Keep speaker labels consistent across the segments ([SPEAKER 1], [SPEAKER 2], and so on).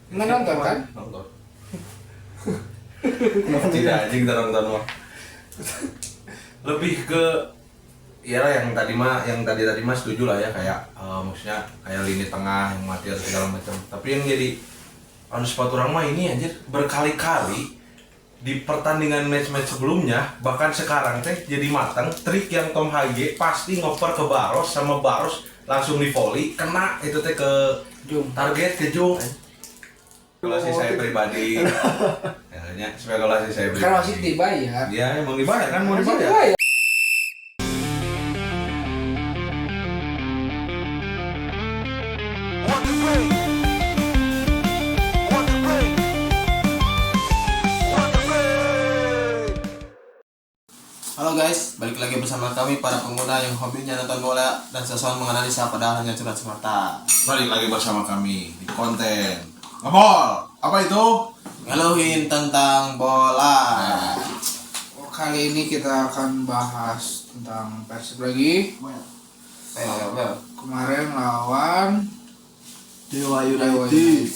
[SPEAKER 1] Nggak nonton kan?
[SPEAKER 2] Nonton. Tidak anjing kita nonton mah. Lebih ke ya yang tadi mah setuju lah ya kayak maksudnya kayak lini tengah yang mati atau segala macam. Tapi yang jadi on spot orang mah ini anjir berkali-kali di pertandingan match-match sebelumnya bahkan sekarang teh jadi matang trik yang Tom Hage pasti ngoper ke Baros sama Baros langsung di volley kena itu teh ke
[SPEAKER 1] Jung.
[SPEAKER 2] target ke Jung. Spekulasi saya pribadi. Ya, spekulasi saya pribadi.
[SPEAKER 1] Kan wasit dibayar.
[SPEAKER 2] Iya, emang dibayar kan mau
[SPEAKER 1] Wasit
[SPEAKER 2] dibayar.
[SPEAKER 3] Halo guys, balik lagi bersama kami para pemuda yang hobinya nonton bola dan sesuai menganalisa padahal hanya curhat semata.
[SPEAKER 2] Balik lagi bersama kami di konten Ngebol. Apa itu?
[SPEAKER 3] Ngeluhin tentang bola.
[SPEAKER 1] Kali ini kita akan bahas tentang Persib lagi. Kemarin lawan
[SPEAKER 3] Dewa
[SPEAKER 1] United.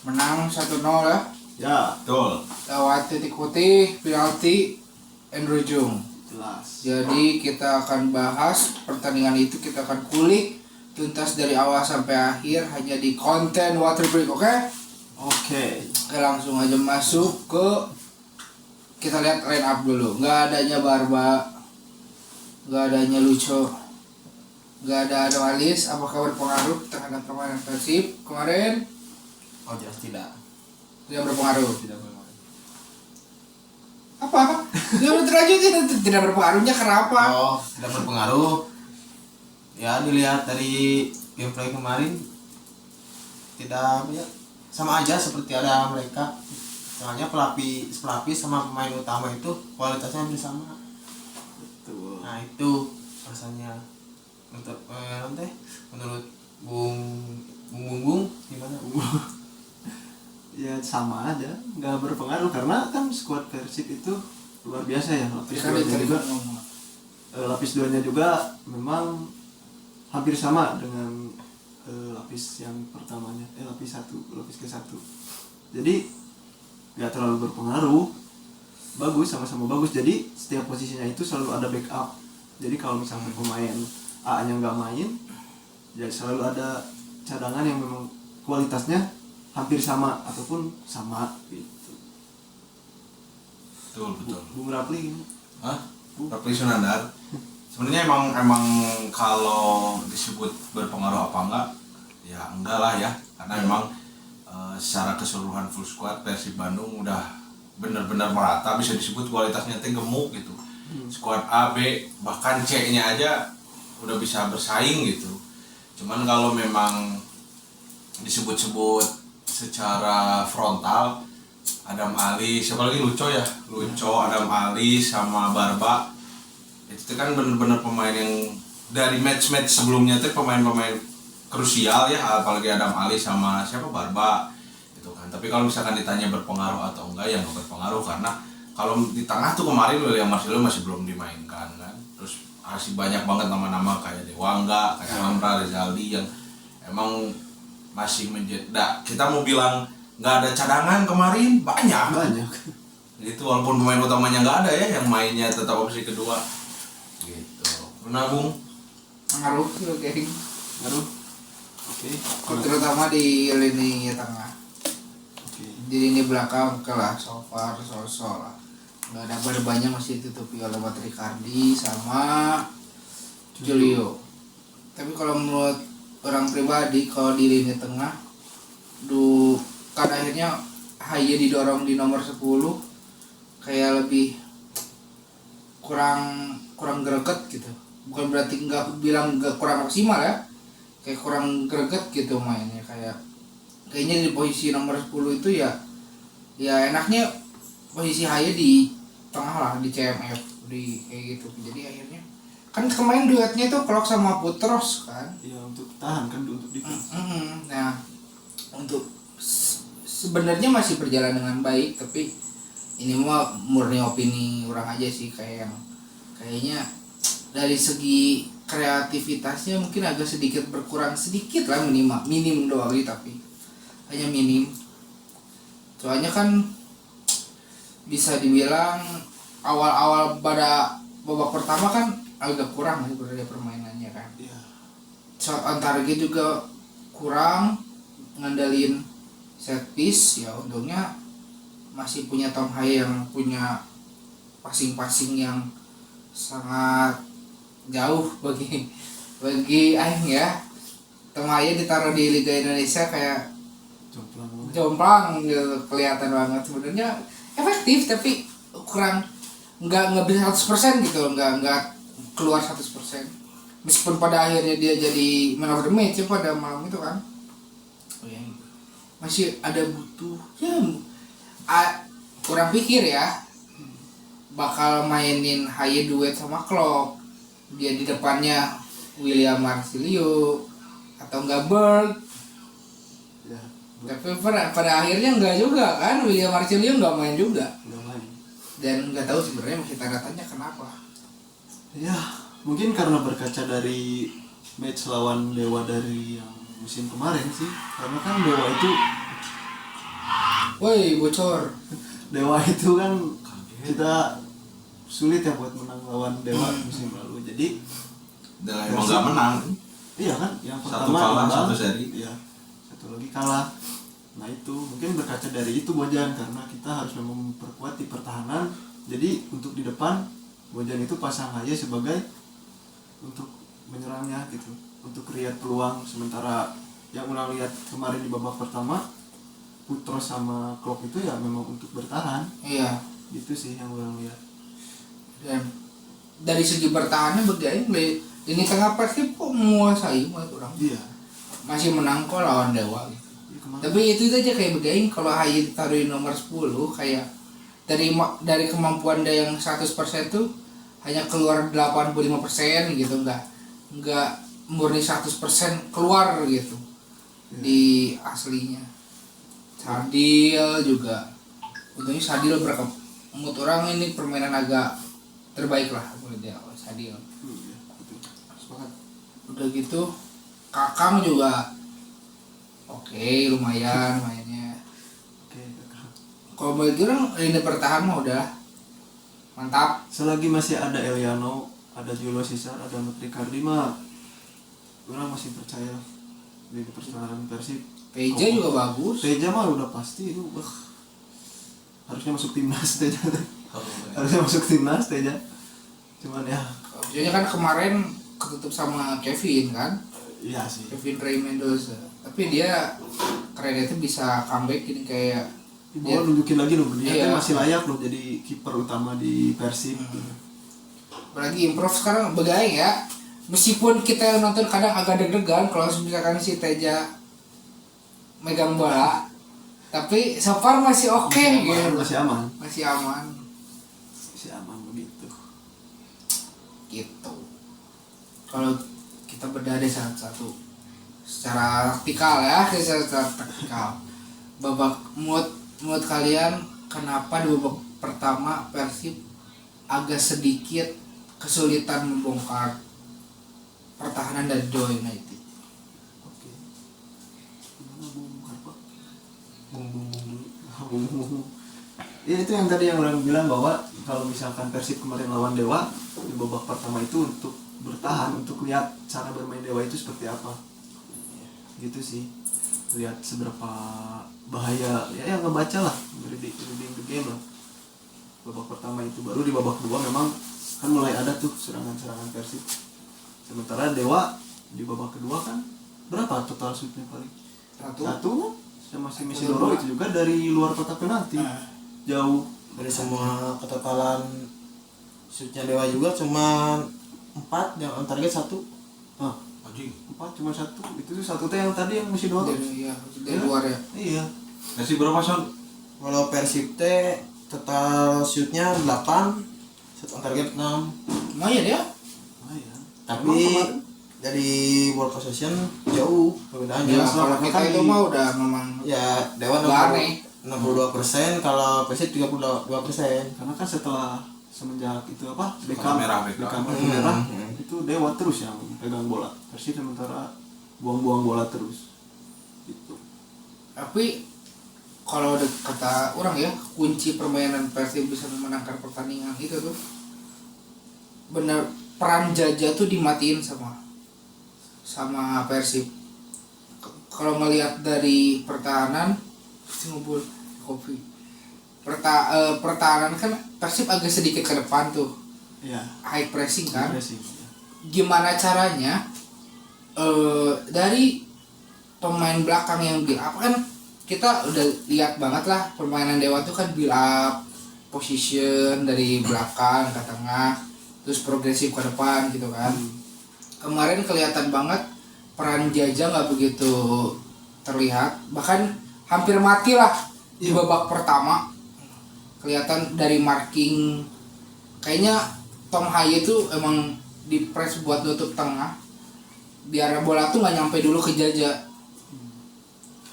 [SPEAKER 1] Menang 1-0 ya.
[SPEAKER 3] Ya,
[SPEAKER 2] Betul.
[SPEAKER 1] Lewat titik putih, penalti Andrew Jung.
[SPEAKER 3] jelas.
[SPEAKER 1] Jadi kita akan bahas pertandingan itu, kita akan kulik tuntas dari awal sampai akhir hanya di konten Water Break, oke?
[SPEAKER 3] Oke.
[SPEAKER 1] Oke, langsung aja masuk ke kita lihat line up dulu. Nggak adanya Barba, nggak adanya Lucho, nggak ada Alis. Apakah berpengaruh terhadap permainan Persib kemarin?
[SPEAKER 3] Oh jelas tidak.
[SPEAKER 1] Tidak berpengaruh.
[SPEAKER 3] Tidak berpengaruh.
[SPEAKER 1] Apa? Tidak terlanjut, tidak berpengaruhnya kenapa?
[SPEAKER 3] Oh, tidak berpengaruh. Ya dilihat dari gameplay kemarin tidak ya, sama aja seperti ada mereka. Soalnya pelapis sama pemain utama itu kualitasnya hampir sama. Betul. Nah itu rasanya untuk nanti menurut Bung gimana Bung?
[SPEAKER 4] Ya sama aja, nggak berpengaruh karena kan skuad Persib itu luar biasa ya. Lapis duanya juga memang hampir sama dengan lapis yang pertamanya, lapis ke satu. Jadi nggak terlalu berpengaruh, bagus, sama-sama bagus. Jadi setiap posisinya itu selalu ada backup. Jadi kalau misalnya pemain A nya nggak main, ya selalu ada cadangan yang memang kualitasnya hampir sama ataupun sama gitu.
[SPEAKER 2] Betul.
[SPEAKER 4] Bung Rapli gimana?
[SPEAKER 2] Hah? Tapi Sunandar. Sebenarnya emang kalau disebut berpengaruh apa enggak? Ya enggak lah ya. Karena memang secara keseluruhan full squad Persib Bandung udah benar-benar merata, bisa disebut kualitasnya teh gemuk gitu. Squad A, B, bahkan C-nya aja udah bisa bersaing gitu. Cuman kalau memang disebut-sebut secara frontal Adam Ali, siapa lagi Lucho, Adam Ali sama Barba itu kan bener-bener pemain yang dari match-match sebelumnya tuh pemain-pemain krusial ya, apalagi Adam Ali sama siapa Barba gitu kan. Tapi kalau misalkan ditanya berpengaruh atau enggak, ya nggak berpengaruh karena kalau di tengah tuh kemarin William Marcelo masih belum dimainkan kan. Terus masih banyak banget nama-nama kayak Dewangga, kayak Hamra, Rezaldi yang emang masih menjadi, kita mau bilang nggak ada cadangan kemarin banyak itu walaupun pemain utamanya nggak ada ya, yang mainnya tetap opsi kedua gitu. Menabung
[SPEAKER 1] Pengaruh sih, geng.
[SPEAKER 4] Ngaruh. Oke.
[SPEAKER 1] Terutama di lini tengah.
[SPEAKER 4] Oke.
[SPEAKER 1] Di lini belakang kelas so far so lah. Nggak ada banyak masih ditutupi oleh Ricardi sama Julio. Tapi kalau menurut orang pribadi, kalau di lini tengah kan akhirnya Haye didorong di nomor 10 kayak lebih kurang greget gitu. Bukan berarti nggak bilang nggak kurang maksimal ya, kayak kurang greget gitu mainnya. Kayaknya di posisi nomor 10 itu ya enaknya posisi Haye di tengah lah, di CMF, di kayak gitu. Jadi akhirnya kan kemarin duetnya tuh Klok sama Putros kan.
[SPEAKER 4] Ya untuk tahan kan, untuk defense.
[SPEAKER 1] Nah, untuk sebenarnya masih berjalan dengan baik, tapi ini mah murni opini orang aja sih, kayaknya dari segi kreativitasnya mungkin agak sedikit berkurang sedikit lah, minim doang, tapi hanya minim. Soalnya kan bisa dibilang awal-awal pada babak pertama kan agak kurang sebenarnya permainannya kan.
[SPEAKER 4] Iya.
[SPEAKER 1] Shot on target juga kurang, ngandelin set piece. Ya untungnya masih punya Tom Haye yang punya passing yang sangat jauh bagi aing ya. Tom Haye ditaruh di Liga Indonesia kayak
[SPEAKER 4] Jomplang banget.
[SPEAKER 1] jomplang gitu, kelihatan banget. Sebenarnya efektif tapi kurang, nggak bisa 100% gitu, nggak keluar 100%. Meskipun pada akhirnya dia jadi man of the match ya pada malam itu kan. Masih ada butuh ya, kurang pikir ya bakal mainin Haye duet sama Klopp, dia di depannya William Marcilio atau enggak Berg.
[SPEAKER 4] Ya,
[SPEAKER 1] Tapi pada akhirnya enggak juga kan, William Marcilio enggak main juga.
[SPEAKER 4] udah main.
[SPEAKER 1] Dan enggak tahu sebenarnya masih tanda tanya kenapa.
[SPEAKER 4] Ya, mungkin karena berkaca dari match lawan Dewa dari yang musim kemarin sih. Karena kan Dewa itu
[SPEAKER 1] Woi, bocor.
[SPEAKER 4] Dewa itu kan kita sulit ya buat menang lawan Dewa musim lalu. Jadi
[SPEAKER 2] Dan emang gak menang.
[SPEAKER 4] iya kan, yang
[SPEAKER 2] Satu
[SPEAKER 4] pertama
[SPEAKER 2] kalah,
[SPEAKER 4] imbang,
[SPEAKER 2] satu seri.
[SPEAKER 4] iya, satu lagi kalah. Nah itu mungkin berkaca dari itu Bojan, karena kita harus memang memperkuat di pertahanan. Jadi untuk di depan Bojan itu pasang aja sebagai untuk menyerangnya gitu, untuk create peluang. Sementara yang ulang lihat kemarin di babak pertama Putros sama Klopp itu ya memang untuk bertahan.
[SPEAKER 1] Iya.
[SPEAKER 4] Gitu sih yang ulang lihat.
[SPEAKER 1] Dan dari segi bertahannya bagaimana ini tengah Persib kok menguasai buat orang.
[SPEAKER 4] Iya.
[SPEAKER 1] Masih menang kok lawan Dewa gitu.
[SPEAKER 4] Iya, kemarin.
[SPEAKER 1] Tapi itu aja kayak begain kalau Haye ditaruhin nomor 10 kayak dari kemampuan dia yang 100% tuh hanya keluar 85% gitu, enggak murni 100% keluar gitu di aslinya. Sadil juga untungnya Sadil menurut orang ini permainan agak terbaik lah menurut dia Sadil.
[SPEAKER 4] Iya, betul. Sepakat.
[SPEAKER 1] Udah gitu Kakang juga oke, lumayan mainnya.
[SPEAKER 4] Oke, Kakak.
[SPEAKER 1] Kalau bagi orang lini pertahanan mah udah mantap.
[SPEAKER 4] Selagi masih ada Eliano, ada Julio Cesar, ada Nutricardi mah orang masih percaya di pertahanan Persib.
[SPEAKER 1] Peja juga bagus.
[SPEAKER 4] Teja mah udah pasti itu, harusnya masuk timnas Teja.
[SPEAKER 2] Oh,
[SPEAKER 4] Harusnya masuk timnas Teja. Cuman ya,
[SPEAKER 1] Maksudnya kan kemarin ketutup sama Kevin kan,
[SPEAKER 4] iya sih.
[SPEAKER 1] Kevin Rey Mendoza. Tapi dia keren itu bisa comeback ini kayak
[SPEAKER 4] Dia nunjukin lagi loh, dia
[SPEAKER 1] Iya.
[SPEAKER 4] kan masih layak loh jadi kiper utama di Persib.
[SPEAKER 1] apalagi improve sekarang begaing ya. Meskipun kita yang nonton kadang agak deg-degan kalau misalkan si Teja megang bola, tapi so far masih oke gitu.
[SPEAKER 4] Masih aman.
[SPEAKER 1] Masih aman
[SPEAKER 4] Masih aman begitu.
[SPEAKER 1] gitu. Kalau kita bedah deh satu-satu secara taktikal ya, secara taktikal. Babak menurut kalian kenapa di babak pertama Persib agak sedikit kesulitan membongkar pertahanan dari Dewa United?
[SPEAKER 4] Oke. Gimana bongkar Pak? Bung. Ya itu yang tadi yang orang bilang bahwa kalau misalkan Persib kemarin lawan Dewa di babak pertama itu untuk bertahan, untuk lihat cara bermain Dewa itu seperti apa. Gitu sih. Lihat seberapa bahaya ya ngebaca lah, reading the game lah. Babak pertama itu baru di babak kedua memang kan mulai ada tuh serangan-serangan Persib. Sementara Dewa di babak kedua kan berapa total shootnya paling? Satu kan? Sama si Mesidoro itu juga dari luar kotak penalti. Jauh.
[SPEAKER 3] Dari semua ketotalan shootnya Dewa juga cuma 4 yang on target 1.
[SPEAKER 4] Ah,
[SPEAKER 2] anjing.
[SPEAKER 4] 4 cuma 1. Itu tuh satu teh yang tadi yang Mesidoro.
[SPEAKER 1] Dari luar ya.
[SPEAKER 4] Iya.
[SPEAKER 2] Nasi berapa Son?
[SPEAKER 3] Kalau Persib teh total shootnya 8, shot on target 6.
[SPEAKER 1] Lumayan ya.
[SPEAKER 4] Oh iya.
[SPEAKER 3] Tapi dari ball possession jauh perbedaannya.
[SPEAKER 1] Ya,
[SPEAKER 4] Jelas lah,
[SPEAKER 1] kalau kita
[SPEAKER 4] kan
[SPEAKER 1] itu
[SPEAKER 4] di-
[SPEAKER 1] mah udah memang
[SPEAKER 3] Ya Dewa
[SPEAKER 1] Nggak aneh.
[SPEAKER 3] 62%, kalau Persib 32%.
[SPEAKER 4] Karena kan setelah semenjak itu apa?
[SPEAKER 2] Kartu merah,
[SPEAKER 4] Beckham
[SPEAKER 3] Hmm.
[SPEAKER 4] merah, itu Dewa terus yang pegang bola. Persib sementara buang-buang bola terus. Gitu.
[SPEAKER 1] Tapi kalau kata orang ya, kunci permainan Persib bisa memenangkan pertandingan itu tuh bener, peran Jaja tuh dimatiin sama Persib. Kalau ngelihat dari pertahanan, pasti ngumpul kopi. Pertahanan kan Persib agak sedikit ke depan tuh,
[SPEAKER 4] ya
[SPEAKER 1] high pressing kan.
[SPEAKER 4] pressing, ya.
[SPEAKER 1] Gimana caranya dari pemain belakang yang build up kan, kita udah lihat banget lah permainan Dewa tuh kan build up position dari belakang ke tengah, terus progresif ke depan gitu kan. Kemarin kelihatan banget peran Jaja nggak begitu terlihat, bahkan hampir mati lah di babak pertama. Kelihatan dari marking, kayaknya Tom Haye tuh emang di press buat nutup tengah biar bola tuh nggak nyampe dulu ke Jaja.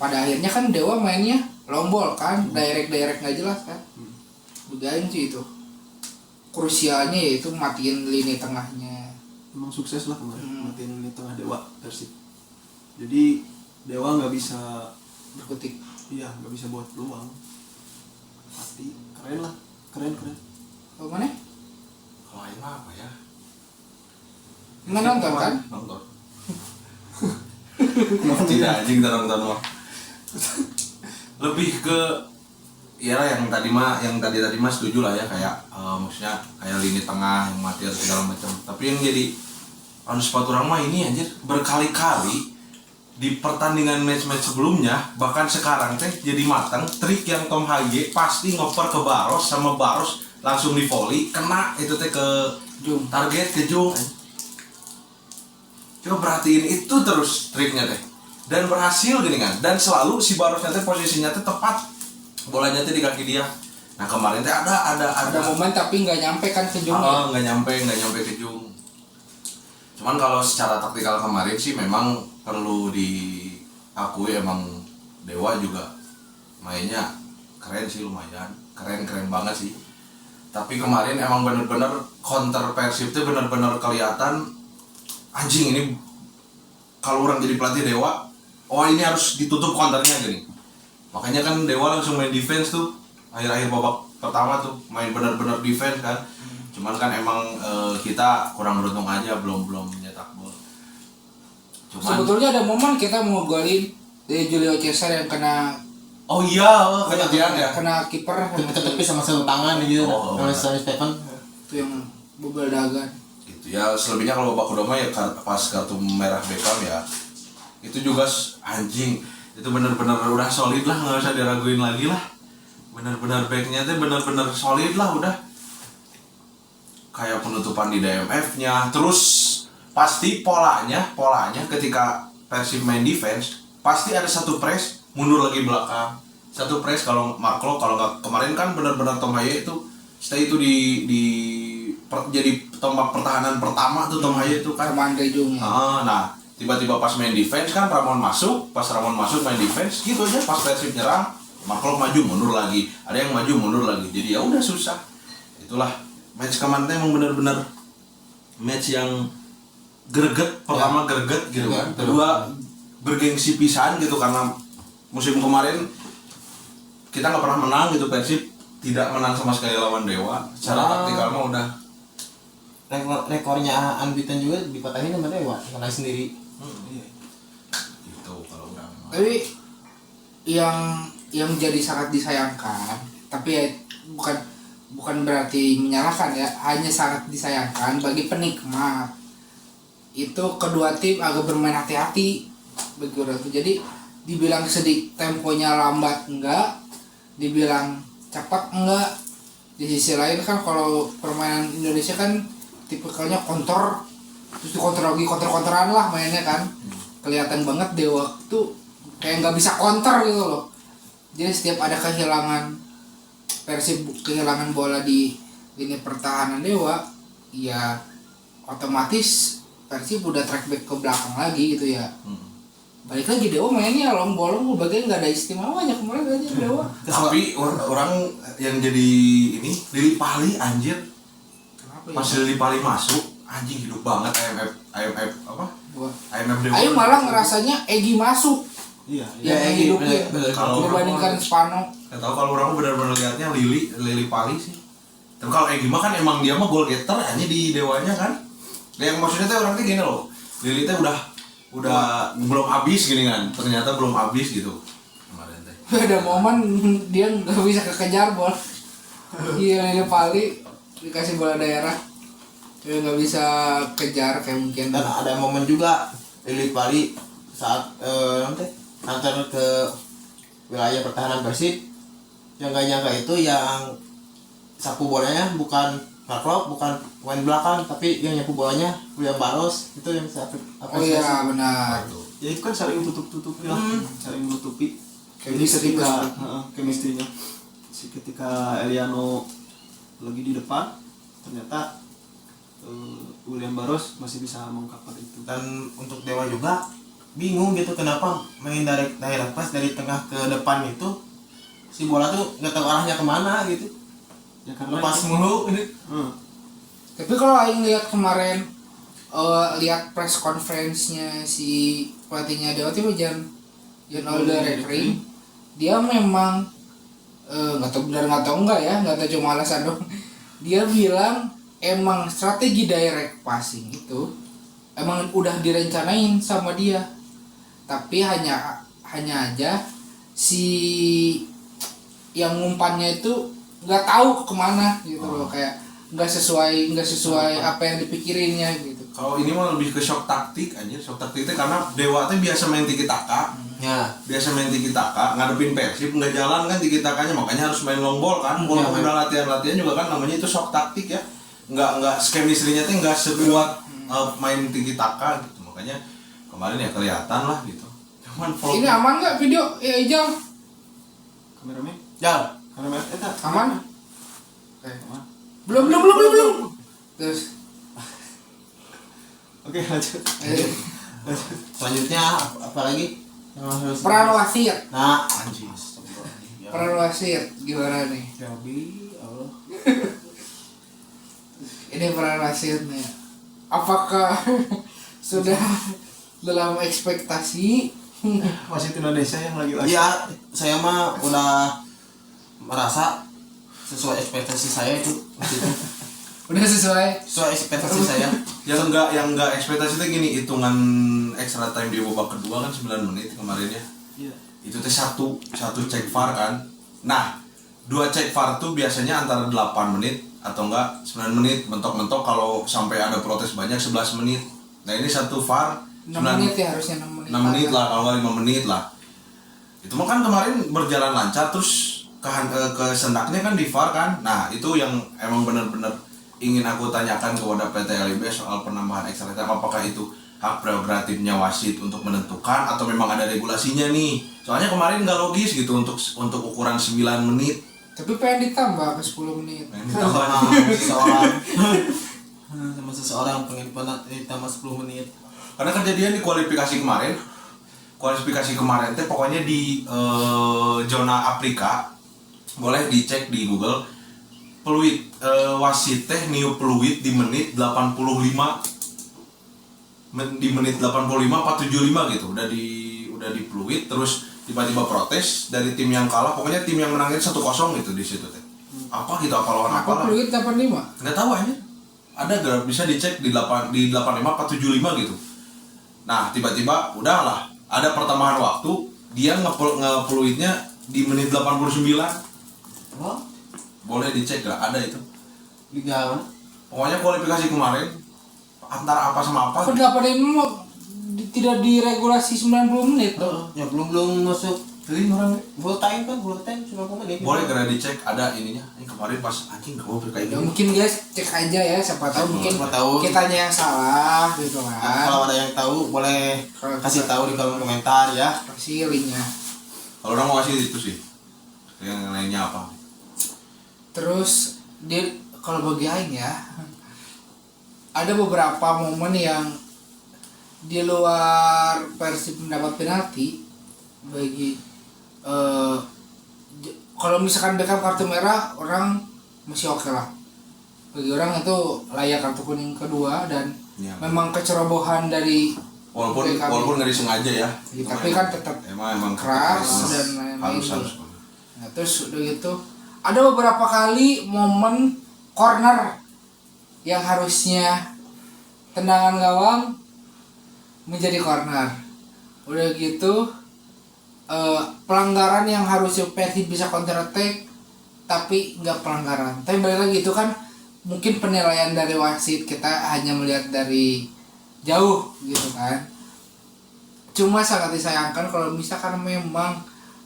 [SPEAKER 1] Pada akhirnya kan Dewa mainnya long ball kan, direct nggak jelas kan. Begain sih itu krusialnya, yaitu matiin lini tengahnya.
[SPEAKER 4] Emang sukses lah kemarin matiin lini tengah Dewa Persib. Jadi Dewa nggak bisa
[SPEAKER 1] Berkutik.
[SPEAKER 4] iya nggak bisa buat peluang. Pasti keren lah, keren.
[SPEAKER 1] Kalau mana?
[SPEAKER 2] Kalau lain mah apa ya?
[SPEAKER 1] Nggak nonton kan?
[SPEAKER 2] Nonton. Tidak aja kita nonton mah. Lebih ke ya yang tadi mah setuju lah ya, kayak maksudnya kayak lini tengah yang mati atau segala macam. Tapi yang jadi on spot orang mah ini anjir, berkali-kali di pertandingan match-match sebelumnya, bahkan sekarang teh jadi matang trik yang Tom Haye pasti ngoper ke Baros, sama Baros langsung di volley kena itu teh ke
[SPEAKER 1] Jung.
[SPEAKER 2] target ke Jung. Coba perhatiin itu terus triknya teh, dan berhasil gini kan, dan selalu si Barosnya teh posisinya teh tepat, bolanya teh di kaki dia. Nah kemarin teh ada
[SPEAKER 1] Momen tapi nggak nyampe kan ke Jung.
[SPEAKER 2] nggak nyampe ke Jung. Cuman kalau secara taktikal kemarin sih memang perlu diakui, emang Dewa juga mainnya keren sih, lumayan keren banget sih. Tapi kemarin emang bener-bener counter Persib tuh bener-bener kelihatan, anjing ini kalau orang jadi pelatih Dewa, oh ini harus ditutup counternya gini. Makanya kan Dewa langsung main defense tuh akhir-akhir babak pertama tuh, main bener-bener defense kan. Cuman kan emang kita kurang beruntung aja, belum nyetak gol. Cuman
[SPEAKER 1] Sebetulnya ada momen kita mau golin dari Julio Cesar yang kena
[SPEAKER 2] oh iya, kejadian ya.
[SPEAKER 1] kena kiper
[SPEAKER 3] Tepi sama sarung tangan gitu.
[SPEAKER 2] Oh,
[SPEAKER 3] Oleh
[SPEAKER 2] benar.
[SPEAKER 3] Stephen.
[SPEAKER 1] itu yang bubel dagan.
[SPEAKER 2] Gitu ya, selebihnya kalau babak kedua mah ya pas kartu merah Beckham ya. Itu juga anjing, itu bener-bener udah solid lah, nggak usah diraguin lagi lah. Bener-bener backnya tuh bener-bener solid lah udah. Kayak penutupan di DMF-nya, terus pasti polanya ketika Persib main defense pasti ada satu press mundur lagi belakang, satu press kalau maklo, kalau nggak kemarin kan benar-benar Tom Haye itu stay itu jadi tombak pertahanan pertama tuh Tom Haye itu kan.
[SPEAKER 1] Sama Andre Jung ya.
[SPEAKER 2] Nah tiba-tiba pas main defense kan Ramon masuk main defense gitu aja, pas Persib nyerang maklo maju mundur lagi, ada yang maju mundur lagi, jadi ya udah susah. Itulah match kemarin emang benar-benar match yang greget, pertama greget gitu kan, kedua bergengsi pisan gitu karena musim kemarin kita nggak pernah menang gitu, Persib tidak menang sama sekali lawan Dewa. Secara taktikal mah udah
[SPEAKER 3] Rekornya unbeaten juga dipatahin sama Dewa, menang sendiri.
[SPEAKER 2] gitu kalau udah.
[SPEAKER 1] Tapi yang jadi sangat disayangkan, tapi ya bukan berarti menyalahkan ya, hanya sangat disayangkan bagi penikmat. Itu kedua tim agak bermain hati-hati bagi orang tuh. Jadi dibilang temponya lambat enggak, dibilang cepat enggak. Di sisi lain kan kalau permainan Indonesia kan tipikalnya counter, terus counteran lah mainnya kan. Kelihatan banget Dewa tuh kayak nggak bisa counter gitu loh. Jadi setiap ada Persib kehilangan bola di lini pertahanan Dewa, ya otomatis Persib udah track back ke belakang lagi gitu ya. Balik lagi Dewa mainnya long bolong, bagian nggak ada istimewanya kemarin aja Dewa.
[SPEAKER 2] Tapi orang yang jadi ini Lili Pali anjir,
[SPEAKER 1] Kenapa
[SPEAKER 2] pas
[SPEAKER 1] ya?
[SPEAKER 2] Lili Pali masuk anjing hidup banget. IMF apa?
[SPEAKER 1] Gua.
[SPEAKER 2] IMF Dewa.
[SPEAKER 1] Ayo malah ngerasanya Egi masuk.
[SPEAKER 4] Iya.
[SPEAKER 1] yang menghidupin
[SPEAKER 2] Kalau
[SPEAKER 1] dibandingkan Spano.
[SPEAKER 2] Gak tau kalau orang benar-benar lihatnya Lili Pali sih. Tapi kalau Egy mah kan emang dia mah goal getter hanya di dewanya kan. Yang maksudnya tuh orang tuh gini loh. Lili teh udah belum habis gini kan. Ternyata belum habis gitu. Kemarin teh.
[SPEAKER 1] Ada momen dia nggak bisa kekejar bola. Iya, Lili Pali dikasih bola daerah dia nggak bisa kejar kayak mungkin.
[SPEAKER 3] Dan ada momen juga Lili Pali saat nanti antar ke wilayah pertahanan Persib, yang gak nyangka itu yang sapu bolanya bukan Markov, bukan pemain belakang, tapi yang nyapu bolanya William Barros, itu yang saya
[SPEAKER 1] Oh iya benar.
[SPEAKER 4] Ya itu kan saling tutup-tutupi lah, saling menutupi. Jadi
[SPEAKER 1] Chemistry
[SPEAKER 4] ketika
[SPEAKER 1] besar.
[SPEAKER 4] chemistry-nya, ketika Eliano lagi di depan, ternyata William Barros masih bisa mengcover itu.
[SPEAKER 3] Dan untuk Dewa juga bingung gitu kenapa main direct pass dari tengah ke depan itu si bola tuh nggak tahu arahnya kemana gitu,
[SPEAKER 4] Ya karena
[SPEAKER 3] lepas mulu ini.
[SPEAKER 1] Tapi kalau Aing lihat kemarin lihat press conference-nya si pelatihnya Dewa Tim Jan Older Rekring, dia memang nggak tahu benar nggak tahu enggak ya, nggak tahu cuma alasan dong. Dia bilang emang strategi direct passing itu emang udah direncanain sama dia, tapi hanya aja si yang ngumpannya itu nggak tahu kemana gitu loh, kayak nggak sesuai apa yang dipikirinnya gitu.
[SPEAKER 2] Kalau ini mah lebih ke shock taktik aja. Shock taktiknya karena Dewa teh biasa main tiki taka.
[SPEAKER 3] Ya,
[SPEAKER 2] Biasa main tiki taka, ngadepin Persib nggak jalan kan tiki takanya, makanya harus main long ball kan. Kalau udah latihan juga kan namanya itu shock taktik ya. Nggak chemistry-nya tuh nggak sekuat main tiki taka gitu. Makanya kemarin ya kelihatan lah gitu. Cuman
[SPEAKER 1] Ini aman nggak video ya Ijal?
[SPEAKER 4] kameramen,
[SPEAKER 3] Jal,
[SPEAKER 4] kameramen,
[SPEAKER 1] Aman?
[SPEAKER 4] Aman.
[SPEAKER 1] Belum. Terus
[SPEAKER 4] Oke lanjut.
[SPEAKER 3] selanjutnya apa lagi yang harus
[SPEAKER 1] peran wasit.
[SPEAKER 3] Nah,
[SPEAKER 2] anjing.
[SPEAKER 1] Peran wasit gimana nih?
[SPEAKER 3] Jabi, Allah.
[SPEAKER 1] Ini peran wasitnya. Apakah sudah dalam ekspektasi?
[SPEAKER 4] Wasit Indonesia yang lagi-lagi.
[SPEAKER 3] Iya, saya mah udah merasa sesuai ekspektasi saya itu.
[SPEAKER 1] Udah sesuai.
[SPEAKER 3] Sesuai ekspektasi saya.
[SPEAKER 2] Yang enggak ekspektasi tuh gini, hitungan extra time di babak kedua kan 9 menit kemarin ya.
[SPEAKER 4] Iya.
[SPEAKER 2] Itu teh satu cek VAR kan. Nah, 2 cek VAR tuh biasanya antara 8 menit atau enggak 9 menit, mentok-mentok kalau sampai ada protes banyak 11 menit. Nah, ini satu VAR
[SPEAKER 1] 6 menit ya harusnya 6 menit.
[SPEAKER 2] 6 menit lah, kalau nggak 5 menit lah. Itu mah kan kemarin berjalan lancar, terus ke sendaknya kan di VAR kan. Nah, itu yang emang benar-benar ingin aku tanyakan kepada PT LIB soal penambahan extra time. Apakah itu hak prerogatifnya wasit untuk menentukan atau memang ada regulasinya nih? Soalnya kemarin nggak logis gitu untuk ukuran 9 menit.
[SPEAKER 1] Tapi pengen ditambah ke 10 menit.
[SPEAKER 3] Sama seseorang. Sama seseorang pengen ditambah 10 menit.
[SPEAKER 2] Karena kejadian di kualifikasi kemarin teh pokoknya di zona Afrika, boleh dicek di Google, peluit wasit teh niup peluit di menit 85, di menit 85 475 gitu, udah di peluit, terus tiba-tiba protes dari tim yang kalah, pokoknya tim yang menangin 1-0 gitu di situ teh. Apa gitu, apa lawan apa
[SPEAKER 1] Aku
[SPEAKER 2] lah,
[SPEAKER 1] peluit 85.
[SPEAKER 2] nggak tahu aja, ada gak bisa dicek di 85 475 gitu. Nah, tiba-tiba udahlah, ada pertambahan waktu, dia ngepeluitnya di menit 89.
[SPEAKER 3] Oh,
[SPEAKER 2] Boleh dicek gak? Ada itu.
[SPEAKER 3] liga mana?
[SPEAKER 2] Pokoknya kualifikasi kemarin antara apa sama apa.
[SPEAKER 1] Aku 85 mau tidak diregulasi 90 menit
[SPEAKER 3] Oh,
[SPEAKER 1] tuh.
[SPEAKER 3] ya belum masuk
[SPEAKER 2] Jadi orang
[SPEAKER 3] full time 90 menit.
[SPEAKER 2] boleh gara dicek, ada ininya. Ini kemarin pas anjing kamu kayak
[SPEAKER 1] Ya
[SPEAKER 2] gini.
[SPEAKER 1] mungkin guys cek aja ya, siapa tahu mungkin
[SPEAKER 3] siapa tahu.
[SPEAKER 1] kitanya yang salah gitu
[SPEAKER 3] Nah,
[SPEAKER 1] kan.
[SPEAKER 3] kalau ada yang tahu boleh kasih tahu di kolom komentar ya.
[SPEAKER 1] Kasih linknya.
[SPEAKER 2] Kalau orang mau kasih itu sih. Yang lainnya apa?
[SPEAKER 1] Terus dia kalau bagi Aing ya ada beberapa momen yang di luar Persib mendapat penalti bagi kalau misalkan Beckham kartu merah orang masih oke lah, bagi orang itu layak kartu kuning kedua dan
[SPEAKER 2] Ya.
[SPEAKER 1] memang kecerobohan dari
[SPEAKER 2] walaupun
[SPEAKER 1] PKB.
[SPEAKER 2] walaupun nggak disengaja ya.
[SPEAKER 1] Ya, tapi kan tetap
[SPEAKER 2] emang
[SPEAKER 1] keras
[SPEAKER 2] keras
[SPEAKER 1] dan lain-lain
[SPEAKER 2] halus
[SPEAKER 1] gitu.
[SPEAKER 2] halus.
[SPEAKER 1] Nah, terus udah gitu ada beberapa kali momen corner yang harusnya tendangan gawang menjadi corner. Udah gitu pelanggaran yang harusnya Persib bisa counter attack tapi nggak pelanggaran. Tapi balik lagi itu kan mungkin penilaian dari wasit, kita hanya melihat dari jauh gitu kan. Cuma sangat disayangkan kalau misalkan memang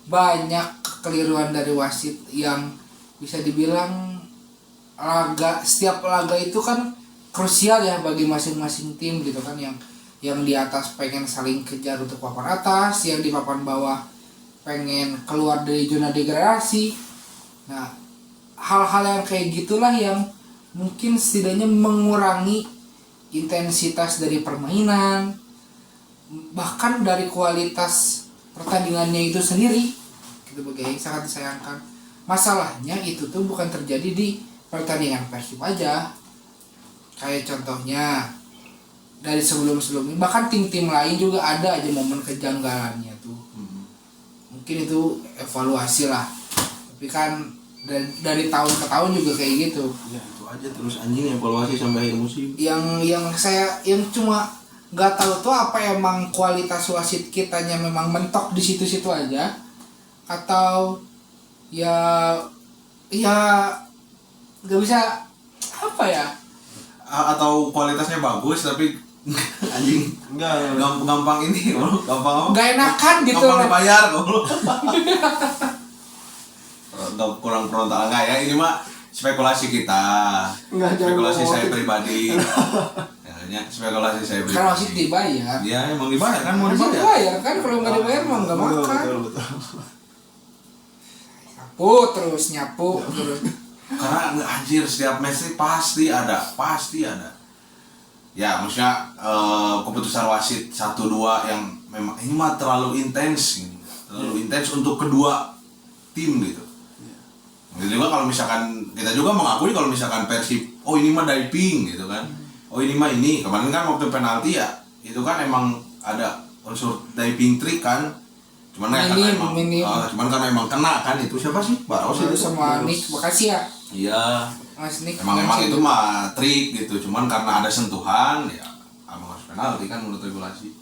[SPEAKER 1] banyak kekeliruan dari wasit yang bisa dibilang setiap laga itu kan krusial ya bagi masing-masing tim gitu kan, yang di atas pengen saling kejar untuk papan atas, yang di papan bawah pengen keluar dari zona degradasi. Nah, hal-hal yang kayak gitulah yang mungkin setidaknya mengurangi intensitas dari permainan, bahkan dari kualitas pertandingannya itu sendiri gitu, bagi sangat disayangkan. Masalahnya itu tuh bukan terjadi di pertandingan Persib aja, kayak contohnya dari sebelum-sebelumnya, bahkan tim-tim lain juga ada aja momen kejanggalannya tuh. Mungkin itu evaluasi lah, tapi kan dari tahun ke tahun juga kayak gitu.
[SPEAKER 3] Ya itu aja terus anjing evaluasi sampai akhir musim.
[SPEAKER 1] Yang cuma nggak tahu tuh apa emang kualitas wasit kitanya memang mentok di situ-situ aja, atau ya nggak bisa apa ya,
[SPEAKER 2] Atau kualitasnya bagus tapi anjing
[SPEAKER 3] Enggak,
[SPEAKER 2] gampang ini gampang apa?
[SPEAKER 1] nggak enakan gitu
[SPEAKER 2] Gampang
[SPEAKER 1] loh.
[SPEAKER 2] dibayar goblok. Kurang frontal enggak ya, ini mah spekulasi kita.
[SPEAKER 4] Enggak, jangan
[SPEAKER 2] Spekulasi
[SPEAKER 4] ngomong
[SPEAKER 2] saya
[SPEAKER 4] gitu.
[SPEAKER 2] pribadi. Ya, spekulasi saya pribadi.
[SPEAKER 1] Kan wasit dibayar.
[SPEAKER 2] Dia emang dibayar kan, mau
[SPEAKER 1] Wasit
[SPEAKER 2] dibayar.
[SPEAKER 1] dibayar kan, kalau nggak dibayar mah nggak makan. Nyapu terus.
[SPEAKER 2] Karena anjir setiap match pasti ada. Ya maksudnya keputusan wasit 1-2 yang memang ini mah terlalu intens gitu. Terlalu intens untuk kedua tim gitu. Jadi juga kalau misalkan kita juga mengakui kalau misalkan Persib, oh ini mah diving gitu kan. Oh ini mah ini. Kemarin kan waktu penalti ya, itu kan emang ada unsur diving trick kan. Cuman karena emang kena kan, itu siapa sih? Baros itu
[SPEAKER 1] Sama Nick, makasih ya
[SPEAKER 2] Iya.
[SPEAKER 1] Mas Nick.
[SPEAKER 2] Emang
[SPEAKER 1] makasih.
[SPEAKER 2] itu mah trik gitu, cuman karena ada sentuhan ya emang harus penalti kan menurut regulasi.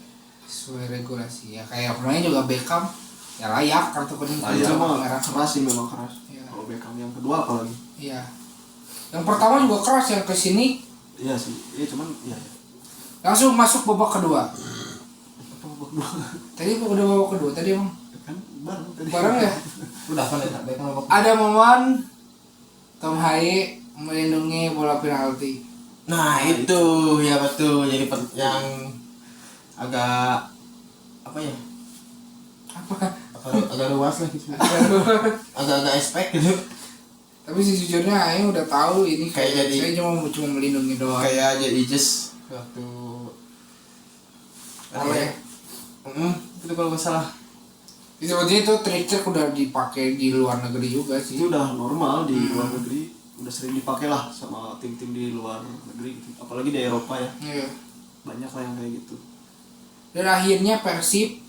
[SPEAKER 1] Sesuai regulasi ya, kayak pemain juga Beckham ya layak kartu kuning
[SPEAKER 2] Layak.
[SPEAKER 1] sama
[SPEAKER 4] Cuma
[SPEAKER 1] merah.
[SPEAKER 4] keras sih, memang keras.
[SPEAKER 1] Iya.
[SPEAKER 4] Kalau Beckham yang kedua apalagi?
[SPEAKER 1] Iya. Yang pertama juga keras, yang kesini
[SPEAKER 4] Iya sih, iya cuman iya.
[SPEAKER 1] langsung masuk babak kedua.
[SPEAKER 4] Apa babak dua?
[SPEAKER 1] Tadi udah babak kedua tadi emang
[SPEAKER 4] Kan bareng tadi.
[SPEAKER 1] bareng ya.
[SPEAKER 3] Udah kan ya, Beckham babak.
[SPEAKER 1] Ada momen Tom Haye melindungi bola penalti.
[SPEAKER 3] Nah itu ya betul, jadi yang agak apa ya,
[SPEAKER 1] Apa?
[SPEAKER 3] agak luas lah gitu, agak expect gitu,
[SPEAKER 1] Tapi sejujurnya Aing udah tahu ini
[SPEAKER 3] Kayak jadi-
[SPEAKER 1] saya cuma melindungi doang.
[SPEAKER 3] kayak jadi just waktu
[SPEAKER 1] Oleh
[SPEAKER 3] itu kalau nggak salah.
[SPEAKER 1] sebetulnya itu trik udah dipakai di luar negeri juga sih.
[SPEAKER 4] Itu udah normal di luar negeri, udah sering dipakai lah sama tim-tim di luar negeri gitu. Apalagi di Eropa ya,
[SPEAKER 1] Iya.
[SPEAKER 4] banyak lah yang kayak gitu.
[SPEAKER 1] Dan akhirnya Persib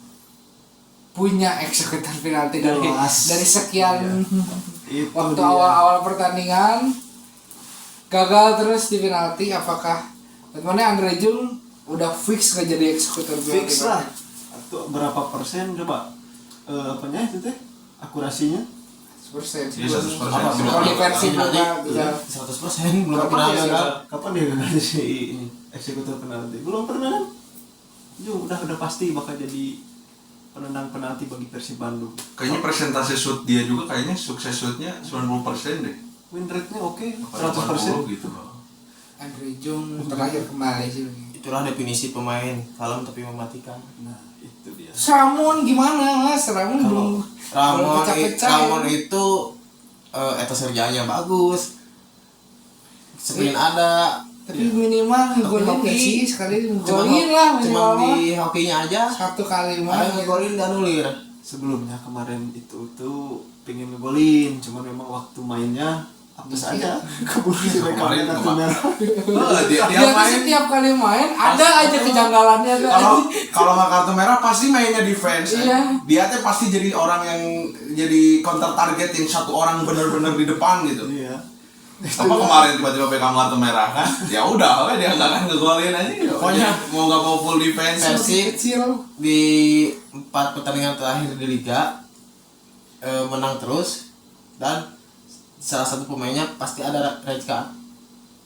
[SPEAKER 1] punya eksekutor penalti
[SPEAKER 4] Jelas.
[SPEAKER 1] dari sekian
[SPEAKER 4] Itu
[SPEAKER 1] waktu
[SPEAKER 4] dia.
[SPEAKER 1] awal pertandingan gagal terus di penalti. Apakah temannya Andre Jung udah fix nggak jadi eksekutor penalti?
[SPEAKER 4] Fix lah. Atau berapa persen coba apanya itu teh akurasinya?
[SPEAKER 1] 100%.
[SPEAKER 2] Iya, 100%.
[SPEAKER 1] Kalau di versi
[SPEAKER 3] Penalti,
[SPEAKER 1] Boga bisa.
[SPEAKER 3] 100% belum
[SPEAKER 4] Kapan
[SPEAKER 3] pernah
[SPEAKER 4] dia
[SPEAKER 3] gagal.
[SPEAKER 4] kapan dia gagal si ini eksekutor penalti? Belum pernah kan? Udah pasti bakal jadi penendang penalti bagi Persib Bandung.
[SPEAKER 2] Kayaknya persentase shoot dia juga kayaknya sukses shootnya 90% deh.
[SPEAKER 4] Win rate-nya oke,
[SPEAKER 2] 80
[SPEAKER 4] 100%.
[SPEAKER 2] gitu loh.
[SPEAKER 1] Andre Jung terakhir kembali sih.
[SPEAKER 3] Itulah definisi pemain kalem tapi mematikan.
[SPEAKER 4] Nah, itu dia.
[SPEAKER 1] Ramon gimana Mas? Ramon belum
[SPEAKER 3] Ramon,
[SPEAKER 1] pecah-pecah.
[SPEAKER 3] Ramon itu etos kerjanya bagus, sprint ada,
[SPEAKER 1] Tapi minimal ngegolin
[SPEAKER 3] hoki.
[SPEAKER 1] nggak sih? Sekali
[SPEAKER 3] cuma
[SPEAKER 1] ngegolin lah
[SPEAKER 3] cuma
[SPEAKER 1] minimal mah.
[SPEAKER 3] di hokinya aja.
[SPEAKER 1] Satu kali mah.
[SPEAKER 3] Ada ngegolin dan nulir.
[SPEAKER 4] Sebelumnya kemarin itu tuh pengen ngegolin, cuman memang waktu mainnya Apes aja keburu si
[SPEAKER 2] Kemarin
[SPEAKER 4] Beckham kartu
[SPEAKER 2] kemarin.
[SPEAKER 4] merah.
[SPEAKER 2] Dia
[SPEAKER 1] Dia tuh
[SPEAKER 2] main
[SPEAKER 1] setiap kali main ada aja kejanggalannya tuh.
[SPEAKER 2] kalau nggak kartu merah pasti mainnya defense.
[SPEAKER 1] Iya.
[SPEAKER 2] Dia tuh pasti jadi orang yang jadi counter target yang satu orang bener-bener di depan gitu.
[SPEAKER 4] Iya.
[SPEAKER 2] Apa kemarin tiba-tiba Beckham kartu merah kan? Ya udah, we, dia nggak akan ngegolin aja.
[SPEAKER 3] Pokoknya
[SPEAKER 2] mau nggak mau full defense.
[SPEAKER 3] Persib
[SPEAKER 1] Kecil.
[SPEAKER 3] di 4 pertandingan terakhir di liga menang terus, dan salah satu pemainnya pasti ada red card.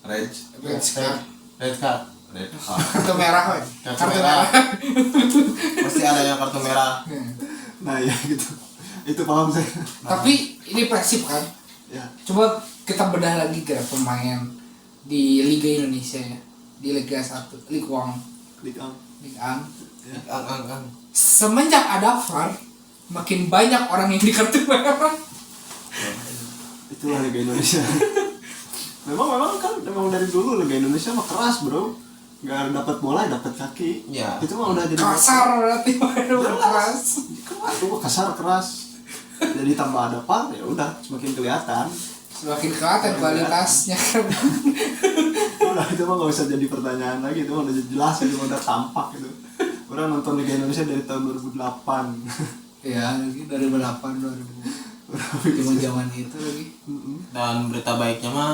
[SPEAKER 2] Red
[SPEAKER 3] Red card.
[SPEAKER 2] red card.
[SPEAKER 1] Kartu merah, we.
[SPEAKER 3] Kartu merah. Pasti ada yang kartu merah.
[SPEAKER 4] Nah ya gitu. Itu paham saya.
[SPEAKER 1] Tapi ini Persib kan.
[SPEAKER 4] Ya.
[SPEAKER 1] Coba kita bedah lagi ke pemain di Liga Indonesia ya. Di Liga 1, Liga 1,
[SPEAKER 4] Klik ang.
[SPEAKER 1] Liga 1.
[SPEAKER 3] Ang.
[SPEAKER 1] Semenjak ada VAR, makin banyak orang yang di kartu merah.
[SPEAKER 4] Itulah Liga Indonesia. memang dari dulu Liga Indonesia mah keras, Bro. Nggak dapat bola dapat kaki.
[SPEAKER 3] Ya.
[SPEAKER 4] Itu mah udah jadi
[SPEAKER 1] Kasar berarti keras.
[SPEAKER 4] kasar keras. Jadi tambah ada VAR ya udah semakin kelihatan.
[SPEAKER 1] Semakin kelihatan kualitasnya.
[SPEAKER 4] Udah itu mah nggak usah jadi pertanyaan lagi, itu mah udah jelas, itu mah udah tampak gitu. Orang nonton Liga Indonesia dari tahun 2008.
[SPEAKER 1] Ya, lagi dari 2008 2000. Zaman itu lagi.
[SPEAKER 3] Dan berita baiknya mah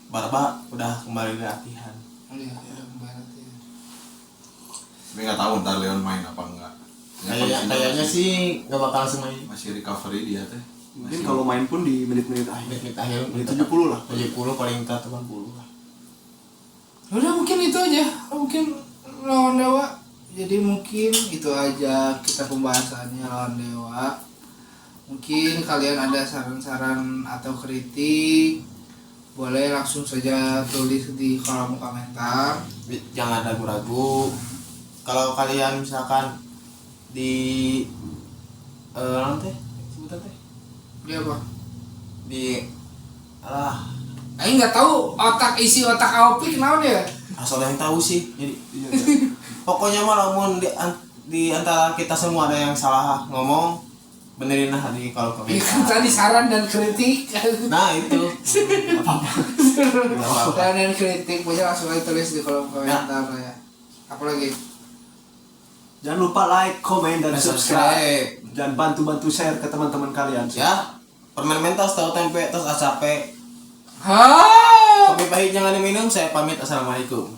[SPEAKER 3] Barba udah kembali latihan.
[SPEAKER 1] Oh iya, udah kembali ya.
[SPEAKER 2] Tapi nggak tahu ntar Leon main apa enggak.
[SPEAKER 3] Kayaknya sih nggak bakal langsung main.
[SPEAKER 2] Masih recovery dia teh.
[SPEAKER 4] Mungkin kalau main pun di menit-menit akhir.
[SPEAKER 3] Menit akhir
[SPEAKER 4] Menit 70 lah.
[SPEAKER 3] 70 paling ke 80 lah.
[SPEAKER 1] Udah mungkin itu aja. Mungkin lawan Dewa. Jadi mungkin itu aja kita pembahasannya lawan Dewa. Mungkin kalian ada saran-saran atau kritik, boleh langsung saja tulis di kolom komentar.
[SPEAKER 3] Jangan ragu-ragu. Kalau kalian misalkan di nanti sebutan teh
[SPEAKER 1] Dia apa?
[SPEAKER 3] di
[SPEAKER 1] Aing nggak tahu isi otak Aopi kenapa dia?
[SPEAKER 3] asal yang tahu sih. Jadi
[SPEAKER 4] Iya.
[SPEAKER 3] pokoknya mah lamun di antara kita semua ada yang salah ngomong, benerin lah di kalau
[SPEAKER 1] Ini kan
[SPEAKER 3] komentar.
[SPEAKER 1] tadi saran dan kritik.
[SPEAKER 3] Nah itu
[SPEAKER 1] Saran dan kritik boleh langsung aja tulis di kolom komentar ya. Apalagi?
[SPEAKER 4] Jangan lupa like, komen, dan
[SPEAKER 3] Dan
[SPEAKER 4] subscribe. Dan bantu-bantu share ke teman-teman kalian.
[SPEAKER 3] ya. Permen mentos tahu tempe terus acape.
[SPEAKER 1] Hah?
[SPEAKER 3] Kopi pahit jangan diminum. Saya pamit. Assalamualaikum.